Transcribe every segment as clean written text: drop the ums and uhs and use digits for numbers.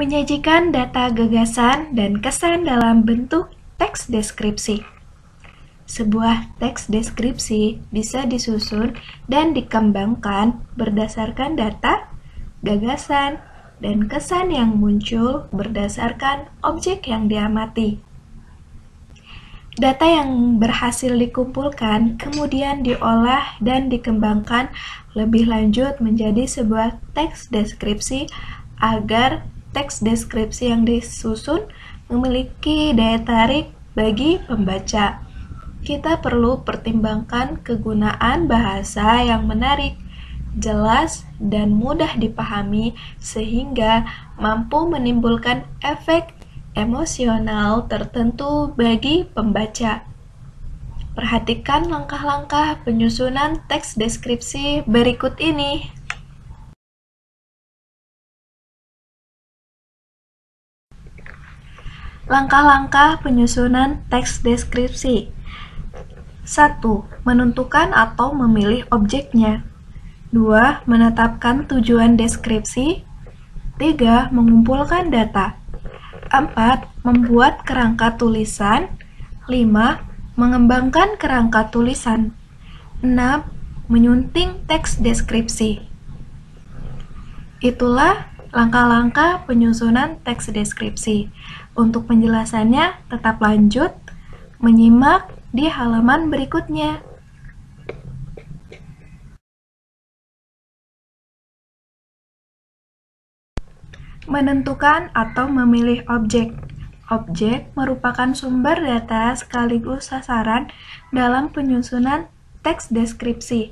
Menyajikan data gagasan dan kesan dalam bentuk teks deskripsi. Sebuah teks deskripsi bisa disusun dan dikembangkan berdasarkan data, gagasan, dan kesan yang muncul berdasarkan objek yang diamati. Data yang berhasil dikumpulkan kemudian diolah dan dikembangkan lebih lanjut menjadi sebuah teks deskripsi agar teks deskripsi yang disusun memiliki daya tarik bagi pembaca. Kita perlu pertimbangkan kegunaan bahasa yang menarik, jelas, dan mudah dipahami sehingga mampu menimbulkan efek emosional tertentu bagi pembaca. Perhatikan langkah-langkah penyusunan teks deskripsi berikut ini. Langkah-langkah penyusunan teks deskripsi. 1. Menentukan atau memilih objeknya. 2. Menetapkan tujuan deskripsi. 3. Mengumpulkan data. 4. Membuat kerangka tulisan. 5. Mengembangkan kerangka tulisan. 6. Menyunting teks deskripsi. Itulah langkah-langkah penyusunan teks deskripsi. Untuk penjelasannya, tetap lanjut menyimak di halaman berikutnya. Menentukan atau memilih objek. Objek merupakan sumber data sekaligus sasaran dalam penyusunan teks deskripsi.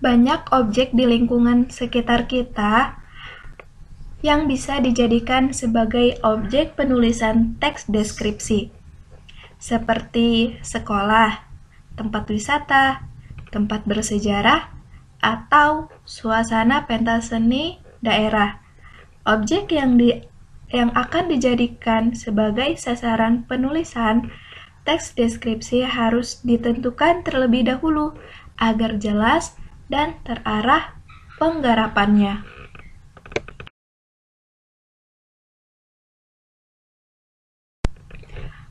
Banyak objek di lingkungan sekitar kita yang bisa dijadikan sebagai objek penulisan teks deskripsi, seperti sekolah, tempat wisata, tempat bersejarah, atau suasana pentas seni daerah. Objek yang akan dijadikan sebagai sasaran penulisan teks deskripsi harus ditentukan terlebih dahulu agar jelas dan terarah penggarapannya.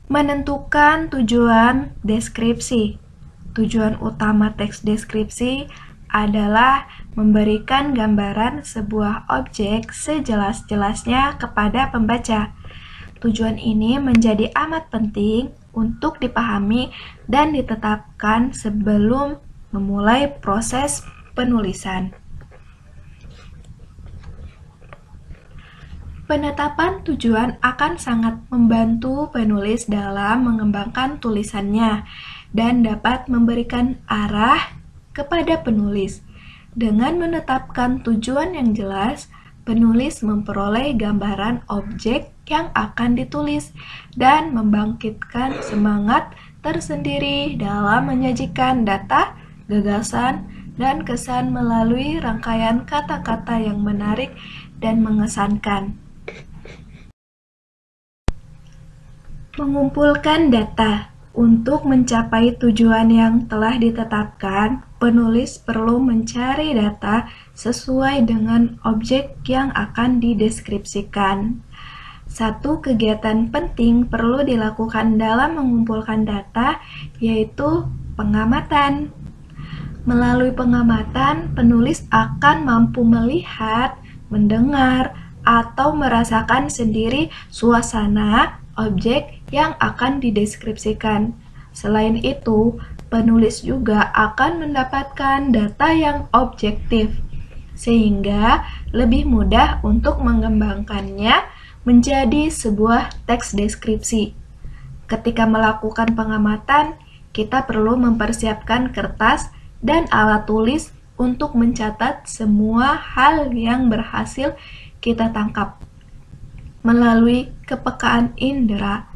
Menentukan tujuan deskripsi. Tujuan utama teks deskripsi adalah memberikan gambaran sebuah objek sejelas-jelasnya kepada pembaca. Tujuan ini menjadi amat penting untuk dipahami dan ditetapkan sebelum memulai proses penulisan. Penetapan tujuan akan sangat membantu penulis dalam mengembangkan tulisannya dan dapat memberikan arah kepada penulis. Dengan menetapkan tujuan yang jelas, penulis memperoleh gambaran objek yang akan ditulis dan membangkitkan semangat tersendiri dalam menyajikan data, gagasan, dan kesan melalui rangkaian kata-kata yang menarik dan mengesankan. Mengumpulkan data. Untuk mencapai tujuan yang telah ditetapkan, penulis perlu mencari data sesuai dengan objek yang akan dideskripsikan. Satu kegiatan penting perlu dilakukan dalam mengumpulkan data, yaitu pengamatan. Melalui pengamatan, penulis akan mampu melihat, mendengar, atau merasakan sendiri suasana objek yang akan dideskripsikan. Selain itu, penulis juga akan mendapatkan data yang objektif, sehingga lebih mudah untuk mengembangkannya menjadi sebuah teks deskripsi. Ketika melakukan pengamatan, kita perlu mempersiapkan kertas dan alat tulis untuk mencatat semua hal yang berhasil kita tangkap. Melalui kepekaan indera,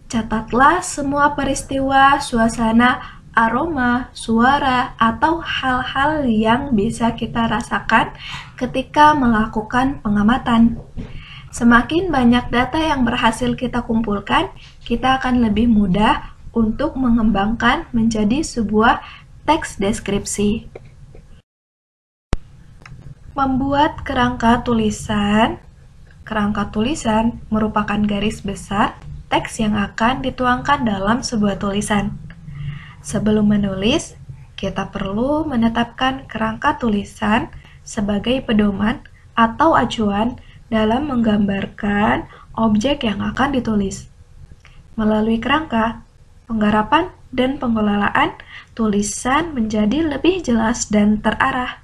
catatlah semua peristiwa, suasana, aroma, suara, atau hal-hal yang bisa kita rasakan ketika melakukan pengamatan. Semakin banyak data yang berhasil kita kumpulkan, kita akan lebih mudah untuk mengembangkan menjadi sebuah teks deskripsi. Membuat kerangka tulisan. Kerangka tulisan merupakan garis besar teks yang akan dituangkan dalam sebuah tulisan. Sebelum menulis, kita perlu menetapkan kerangka tulisan sebagai pedoman atau acuan dalam menggambarkan objek yang akan ditulis. Melalui kerangka, penggarapan dan pengelolaan tulisan menjadi lebih jelas dan terarah.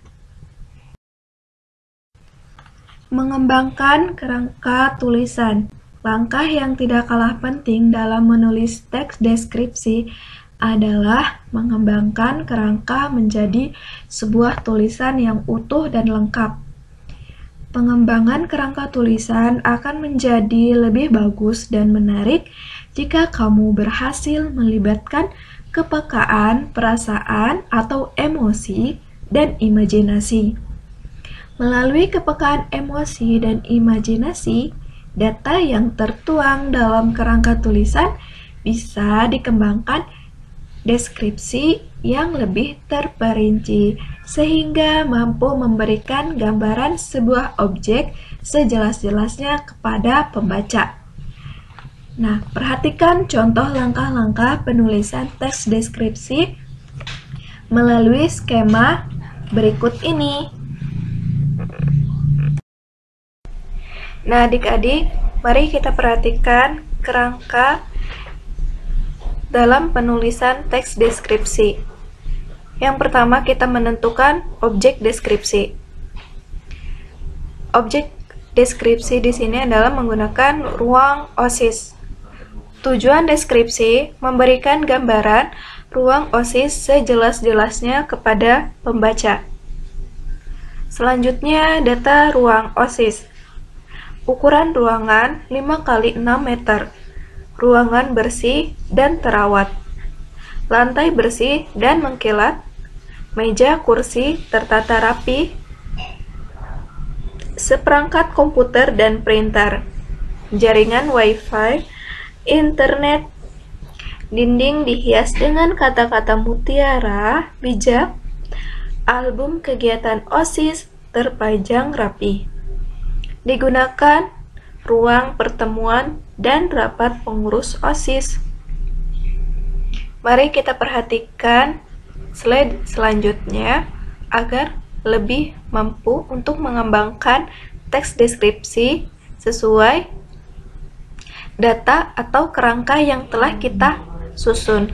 Mengembangkan kerangka tulisan. Langkah yang tidak kalah penting dalam menulis teks deskripsi adalah mengembangkan kerangka menjadi sebuah tulisan yang utuh dan lengkap. Pengembangan kerangka tulisan akan menjadi lebih bagus dan menarik jika kamu berhasil melibatkan kepekaan, perasaan, atau emosi, dan imajinasi. Melalui kepekaan emosi dan imajinasi, data yang tertuang dalam kerangka tulisan bisa dikembangkan deskripsi yang lebih terperinci, sehingga mampu memberikan gambaran sebuah objek sejelas-jelasnya kepada pembaca. Nah, perhatikan contoh langkah-langkah penulisan teks deskripsi melalui skema berikut ini. Nah, adik-adik, mari kita perhatikan kerangka dalam penulisan teks deskripsi. Yang pertama, kita menentukan objek deskripsi. Objek deskripsi di sini adalah menggunakan ruang OSIS. Tujuan deskripsi memberikan gambaran ruang OSIS sejelas-jelasnya kepada pembaca. Selanjutnya, data ruang OSIS. Ukuran ruangan 5 x 6 meter. Ruangan bersih dan terawat. Lantai bersih dan mengkilat. Meja kursi tertata rapi. Seperangkat komputer dan printer. Jaringan Wi-Fi, internet. Dinding dihias dengan kata-kata mutiara bijak. Album kegiatan OSIS terpajang rapi. Digunakan ruang pertemuan dan rapat pengurus OSIS. Mari kita perhatikan slide selanjutnya agar lebih mampu untuk mengembangkan teks deskripsi sesuai data atau kerangka yang telah kita susun.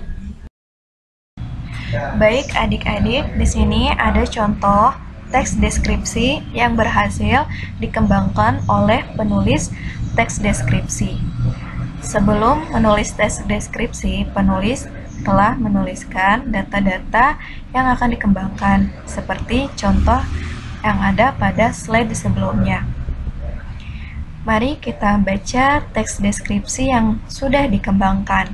Baik adik-adik, di sini ada contoh teks deskripsi yang berhasil dikembangkan oleh penulis teks deskripsi. Sebelum menulis teks deskripsi, penulis telah menuliskan data-data yang akan dikembangkan, seperti contoh yang ada pada slide sebelumnya. Mari kita baca teks deskripsi yang sudah dikembangkan.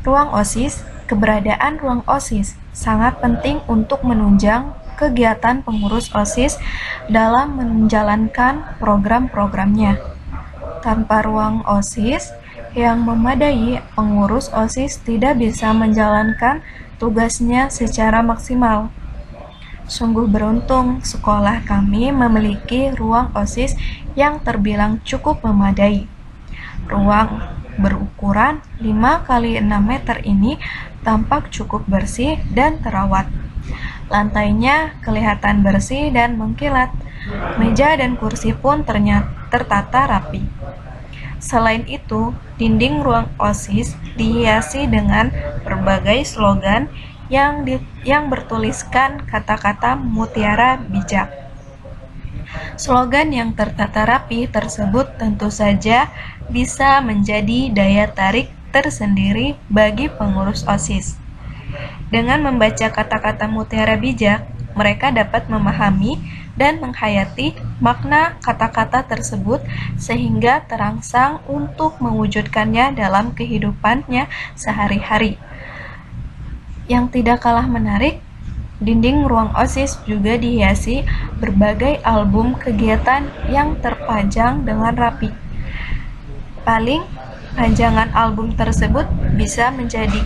Ruang OSIS. Keberadaan ruang OSIS sangat penting untuk menunjang kegiatan pengurus OSIS dalam menjalankan program-programnya. Tanpa ruang OSIS yang memadai, pengurus OSIS tidak bisa menjalankan tugasnya secara maksimal. Sungguh beruntung sekolah kami memiliki ruang OSIS yang terbilang cukup memadai. Ruang berukuran 5 x 6 meter ini tampak cukup bersih dan terawat. Lantainya kelihatan bersih dan mengkilat. Meja dan kursi pun tertata rapi. Selain itu, dinding ruang OSIS dihiasi dengan berbagai slogan yang bertuliskan kata-kata mutiara bijak. Slogan yang tertata rapi tersebut tentu saja bisa menjadi daya tarik tersendiri bagi pengurus OSIS. Dengan membaca kata-kata mutiara bijak, mereka dapat memahami dan menghayati makna kata-kata tersebut sehingga terangsang untuk mewujudkannya dalam kehidupannya sehari-hari. Yang tidak kalah menarik, dinding ruang OSIS juga dihiasi berbagai album kegiatan yang terpajang dengan rapi. Ranjangan album tersebut bisa menjadi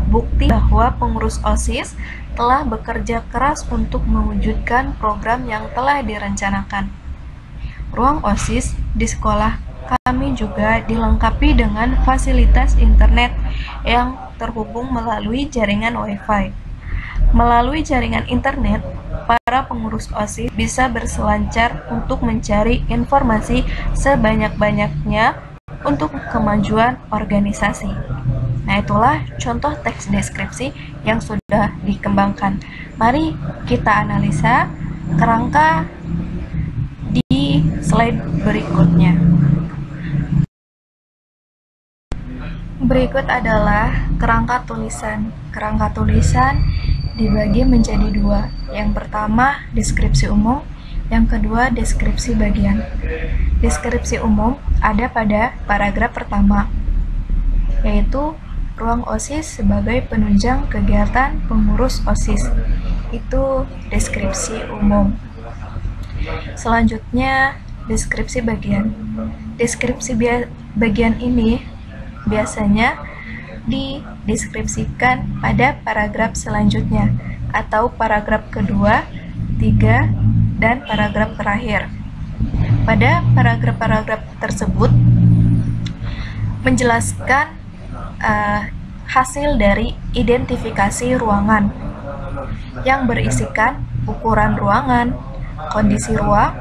bukti bahwa pengurus OSIS telah bekerja keras untuk mewujudkan program yang telah direncanakan. ruang OSIS di sekolah kami juga dilengkapi dengan fasilitas internet yang terhubung melalui jaringan Wi-Fi. Melalui jaringan internet, para pengurus OSIS bisa berselancar untuk mencari informasi sebanyak-banyaknya untuk kemajuan organisasi. Nah, itulah contoh teks deskripsi yang sudah dikembangkan. Mari kita analisa kerangka di slide berikutnya. Berikut adalah kerangka tulisan. Kerangka tulisan dibagi menjadi dua. Yang pertama, deskripsi umum. Yang kedua, deskripsi bagian. Deskripsi umum ada pada paragraf pertama, yaitu ruang OSIS sebagai penunjang kegiatan pengurus OSIS. Itu deskripsi umum. Selanjutnya, deskripsi bagian. Deskripsi bagian ini biasanya dideskripsikan pada paragraf selanjutnya atau paragraf kedua, 3, dan paragraf terakhir. Pada paragraf-paragraf tersebut menjelaskan hasil dari identifikasi ruangan yang berisikan ukuran ruangan, kondisi ruang,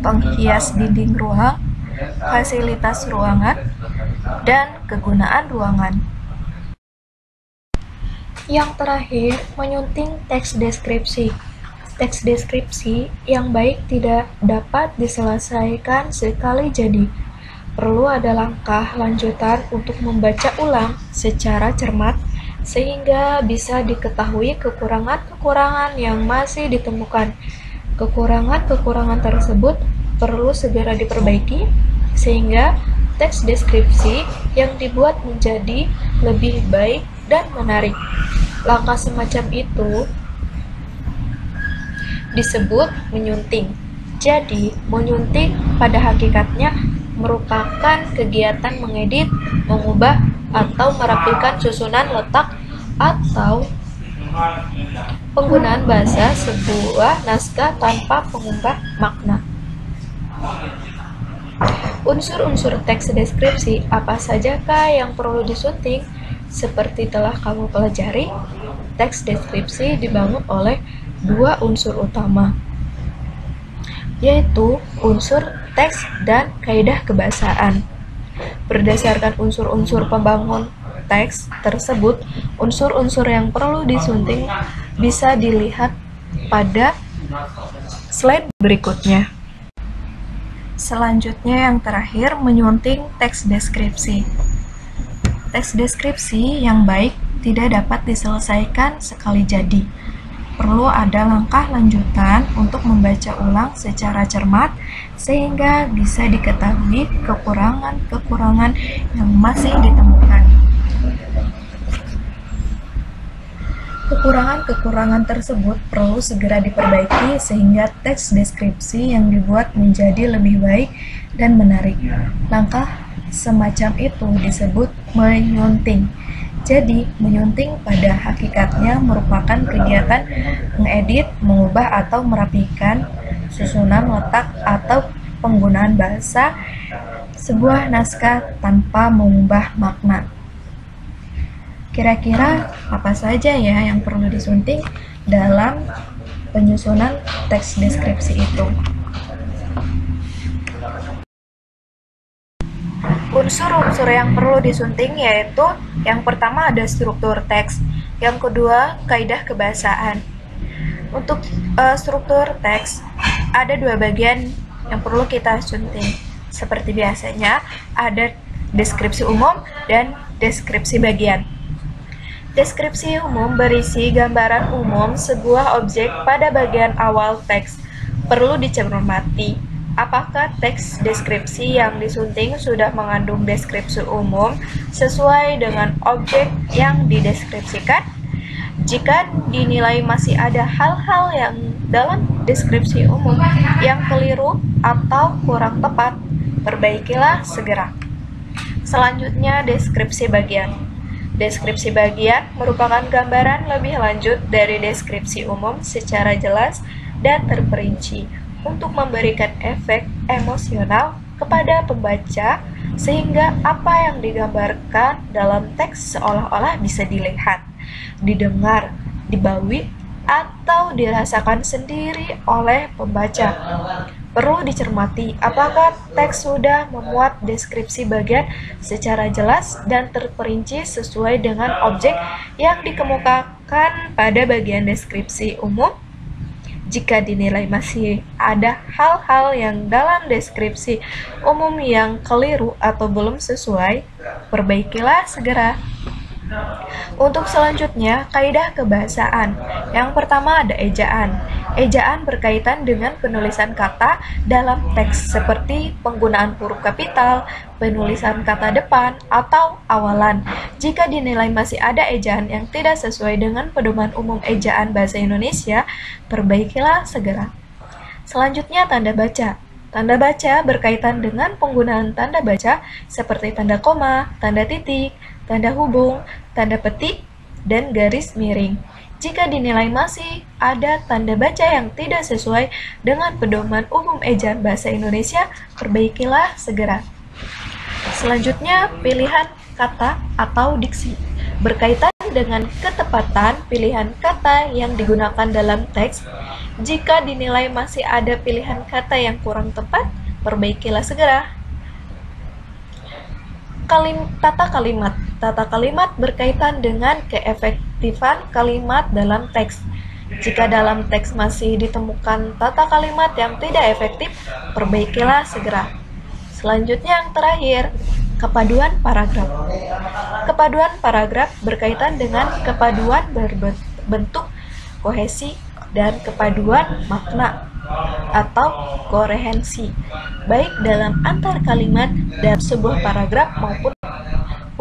penghias dinding ruang, fasilitas ruangan, dan kegunaan ruangan. Yang terakhir, menyunting teks deskripsi. Teks deskripsi yang baik tidak dapat diselesaikan sekali jadi. Perlu ada langkah lanjutan untuk membaca ulang secara cermat sehingga bisa diketahui kekurangan-kekurangan yang masih ditemukan. Kekurangan-kekurangan tersebut perlu segera diperbaiki sehingga teks deskripsi yang dibuat menjadi lebih baik dan menarik. Langkah semacam itu disebut menyunting. Jadi, menyunting pada hakikatnya merupakan kegiatan mengedit, mengubah, atau merapikan susunan letak atau penggunaan bahasa sebuah naskah tanpa mengubah makna. Unsur-unsur teks deskripsi apa sajakah yang perlu disunting? Seperti telah kamu pelajari, teks deskripsi dibangun oleh dua unsur utama, yaitu unsur teks dan kaidah kebahasaan. Berdasarkan unsur-unsur pembangun teks tersebut, unsur-unsur yang perlu disunting bisa dilihat pada slide berikutnya. Selanjutnya yang terakhir, menyunting teks deskripsi. Teks deskripsi yang baik tidak dapat diselesaikan sekali jadi. Perlu ada langkah lanjutan untuk membaca ulang secara cermat sehingga bisa diketahui kekurangan-kekurangan yang masih ditemukan. Kekurangan-kekurangan tersebut perlu segera diperbaiki sehingga teks deskripsi yang dibuat menjadi lebih baik dan menarik. Langkah semacam itu disebut menyunting. Jadi, menyunting pada hakikatnya merupakan kegiatan mengedit, mengubah atau merapikan susunan letak atau penggunaan bahasa sebuah naskah tanpa mengubah makna. Kira-kira apa saja ya yang perlu disunting dalam penyusunan teks deskripsi itu? Unsur-unsur yang perlu disunting yaitu yang pertama ada struktur teks, yang kedua kaidah kebahasaan. Untuk struktur teks ada dua bagian yang perlu kita sunting. Seperti biasanya ada deskripsi umum dan deskripsi bagian. Deskripsi umum berisi gambaran umum sebuah objek pada bagian awal teks. Perlu dicermati apakah teks deskripsi yang disunting sudah mengandung deskripsi umum sesuai dengan objek yang dideskripsikan? Jika dinilai masih ada hal-hal yang dalam deskripsi umum yang keliru atau kurang tepat, perbaikilah segera. Selanjutnya, deskripsi bagian. Deskripsi bagian merupakan gambaran lebih lanjut dari deskripsi umum secara jelas dan terperinci. untuk memberikan efek emosional kepada pembaca sehingga apa yang digambarkan dalam teks seolah-olah bisa dilihat, didengar, dibawi, atau dirasakan sendiri oleh pembaca. Perlu dicermati apakah teks sudah memuat deskripsi bagian secara jelas dan terperinci sesuai dengan objek yang dikemukakan pada bagian deskripsi umum. Jika dinilai masih ada hal-hal yang dalam deskripsi umum yang keliru atau belum sesuai, perbaikilah segera. Untuk selanjutnya, kaidah kebahasaan. Yang pertama ada ejaan. Ejaan berkaitan dengan penulisan kata dalam teks seperti penggunaan huruf kapital, penulisan kata depan, atau awalan. Jika dinilai masih ada ejaan yang tidak sesuai dengan pedoman umum ejaan bahasa Indonesia, perbaikilah segera. Selanjutnya tanda baca. Tanda baca berkaitan dengan penggunaan tanda baca seperti tanda koma, tanda titik, tanda hubung, tanda petik, dan garis miring. Jika dinilai masih ada tanda baca yang tidak sesuai dengan pedoman umum ejaan bahasa Indonesia, perbaikilah segera. Selanjutnya, pilihan kata atau diksi. Berkaitan dengan ketepatan pilihan kata yang digunakan dalam teks, jika dinilai masih ada pilihan kata yang kurang tepat, perbaikilah segera. Tata kalimat. Tata kalimat berkaitan dengan keefektifan kalimat dalam teks. Jika dalam teks masih ditemukan tata kalimat yang tidak efektif, perbaikilah segera. Selanjutnya yang terakhir, kepaduan paragraf. Kepaduan paragraf berkaitan dengan kepaduan berbentuk, kohesi, dan kepaduan makna atau koherensi, baik dalam antar kalimat dalam sebuah paragraf maupun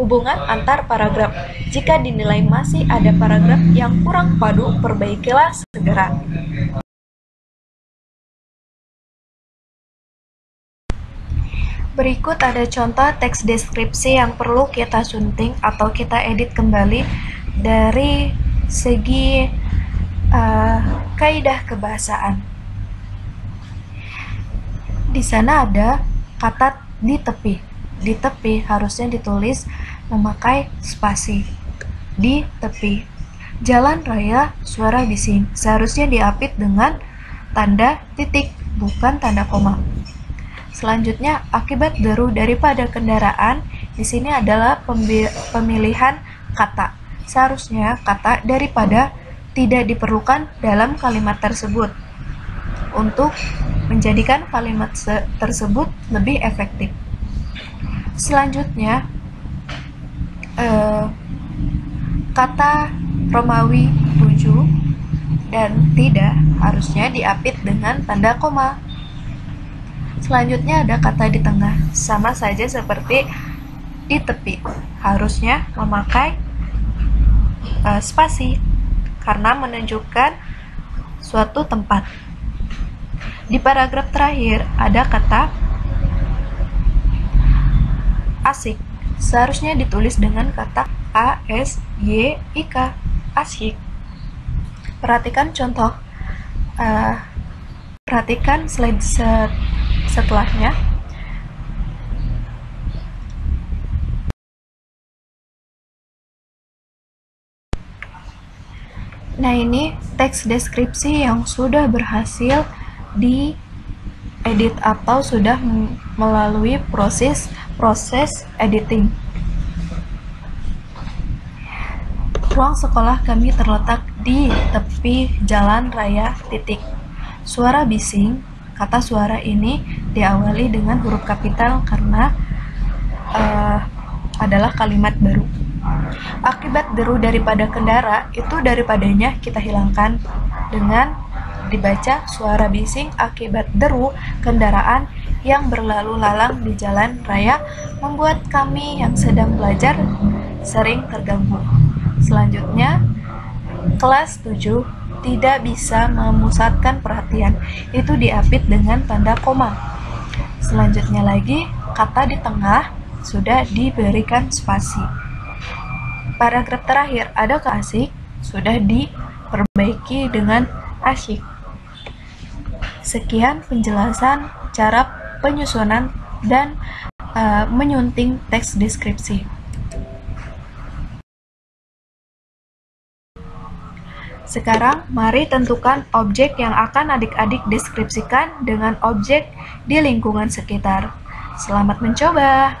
hubungan antar paragraf. Jika dinilai masih ada paragraf yang kurang padu, perbaikilah segera. Berikut ada contoh teks deskripsi yang perlu kita sunting atau kita edit kembali dari segi kaidah kebahasaan. Di sana ada kata di tepi. Di tepi harusnya ditulis memakai spasi. Di tepi. Jalan raya suara bising. Seharusnya diapit dengan tanda titik, bukan tanda koma. Selanjutnya, akibat deru daripada kendaraan. Di sini adalah pemilihan kata. Seharusnya kata daripada tidak diperlukan dalam kalimat tersebut untuk menjadikan kalimat tersebut lebih efektif. Selanjutnya, kata Romawi 7 dan tidak harusnya diapit dengan tanda koma. Selanjutnya ada kata di tengah, sama saja seperti di tepi, harusnya memakai spasi karena menunjukkan suatu tempat. Di paragraf terakhir ada kata asik, seharusnya ditulis dengan kata A-S-Y-I-K, asyik. Perhatikan contoh, perhatikan slide setelahnya. Nah, ini teks deskripsi yang sudah berhasil diedit atau sudah melalui proses editing. Ruang sekolah kami terletak di tepi jalan raya titik. Suara bising, kata suara ini diawali dengan huruf kapital karena adalah kalimat baru. Akibat deru daripada kendara, itu daripadanya kita hilangkan dengan dibaca suara bising akibat deru kendaraan yang berlalu lalang di jalan raya membuat kami yang sedang belajar sering terganggu. Selanjutnya, kelas 7 tidak bisa memusatkan perhatian, itu diapit dengan tanda koma. Selanjutnya lagi, kata di tengah sudah diberikan spasi. Paragraf terakhir ada ke asik, sudah diperbaiki dengan asyik. Sekian penjelasan cara penyusunan dan menyunting teks deskripsi. Sekarang, mari tentukan objek yang akan adik-adik deskripsikan dengan objek di lingkungan sekitar. Selamat mencoba!